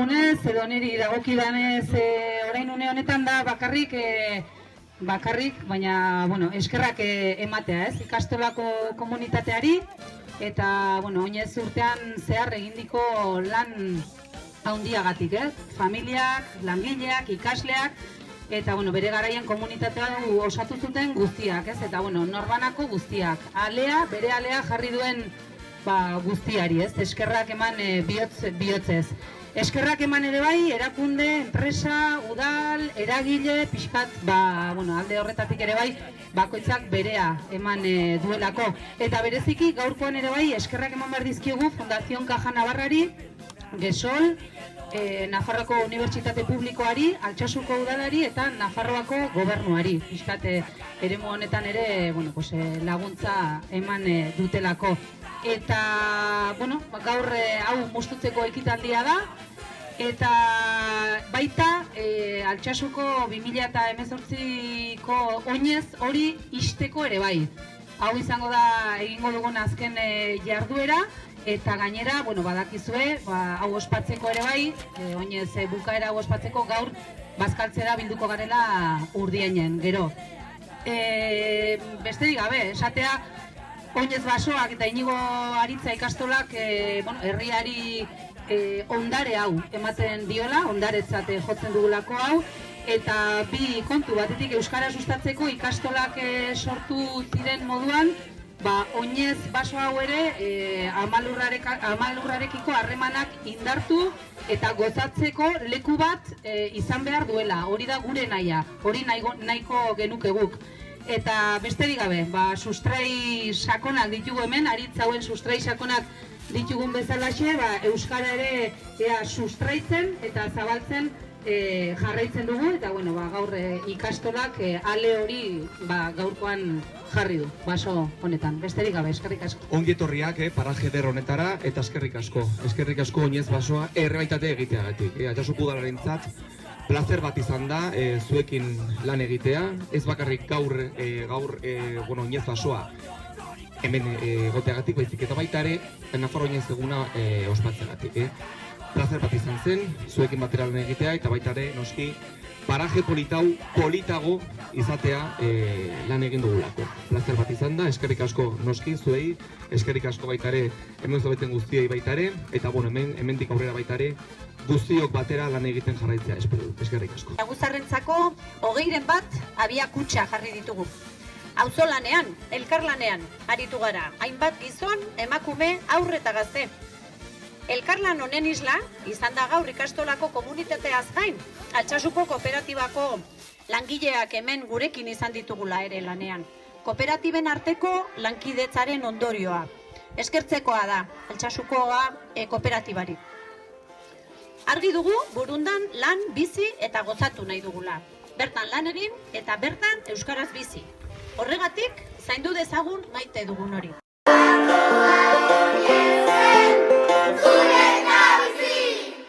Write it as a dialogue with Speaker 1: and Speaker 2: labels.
Speaker 1: dagokigunez, edo niri dagokidanez orain une honetan da bakarrik, baina, eskerrak ematea, ez? Ikastolako komunitateari, eta, oinez urtean zehar egindiko lan handiagatik, ez? Familiak, langileak, ikasleak, eta, bere garaian komunitatea osatu zuten guztiak, ez? Eta, norbanako guztiak. Bere alea jarri duen guztiari, ez? Eskerrak eman bihotzez. Eskerrak eman ere bai, erakunde, enpresa, udal, eragile, pixkat, alde horretatik ere bai, bakoitzak berea eman duelako. Eta bereziki, gaurkoan ere bai, eskerrak eman behar dizkigu Fundación Caja Navarrari, Gesol, Nafarroako Unibertsitate Publikoari, Altsasuko Udalari eta Nafarroako Gobernuari. Pixkat, eremu honetan ere laguntza eman dutelako. Eta, gaur hau mustutzeko ekitaldia da, eta baita Altsasuko 2018ko oinez hori ixteko ere bai. Hau izango da egingo dugun azken jarduera, eta gainera, badakizue, hau ospatzeko ere bai, oinez bukaera hau ospatzeko gaur bazkaltzera bilduko garela Urdiainen, gero. Besterik gabe, esatea, oinez basoak eta Inigo Aritza ikastolak herriari ondare hau ematen diola, ondaretzat jotzen dugulako hau, eta bi kontu batetik euskara sustatzeko ikastolak sortu ziren moduan, oinez baso hau ere amalurrarekiko harremanak indartu eta gozatzeko leku bat izan behar duela, hori da gure nahia, hori nahiko genuke guk. Eta besterik gabe, sustrai sakonak ditugu hemen, Aritza hauen sustrai sakonak ditugun bezalaxe, euskara ere sustraitzen eta zabaltzen jarraitzen dugu, eta gaur ikastolak ale hori gaurkoan jarri du, baso honetan. Besterik gabe, eskerrik asko.
Speaker 2: Ongi etorriak paraje eder honetara, eta eskerrik asko. Eskerrik asko oinez basoa errebaitate egiteagatik. Altsasuko udalarentzat plazer bat izan da zuekin lan egitea, ez bakarrik gaur oinez basoa hemen egoteagatik, baizik eta baita ere Nafarro oinez eguna ospatzeagatik. Plazer bat izan zen, zuekin batera lan egitea, eta baita ere noski paraje politago izatea lan egin dugulako. Plazer bat izan da, eskerrik asko noski zuei, eskerrik asko baita ere hemen zobeten guztiei baita ere, eta hemendik aurrera baita ere guztiok batera lan egiten jarraitzea espero dut, eskerrik asko.
Speaker 3: Guzarrentzako 20 bat abiakutxa jarri ditugu. Auzolanean, elkarlanean aritu gara, hainbat gizon, emakume, haur eta gazte. Elkarlan honen isla, izan da gaur ikastolako komunitateaz gain, Altsasuko kooperatibako langileak hemen gurekin izan ditugula ere lanean. Kooperatiben arteko lankidetzaren ondorioa. Eskertzekoa da, Altsasukoa kooperatibari. Argi dugu, burundan lan, bizi eta gozatu nahi dugula. Bertan lan egin eta bertan euskaraz bizi. Horregatik, zaindu dezagun maite dugun hori.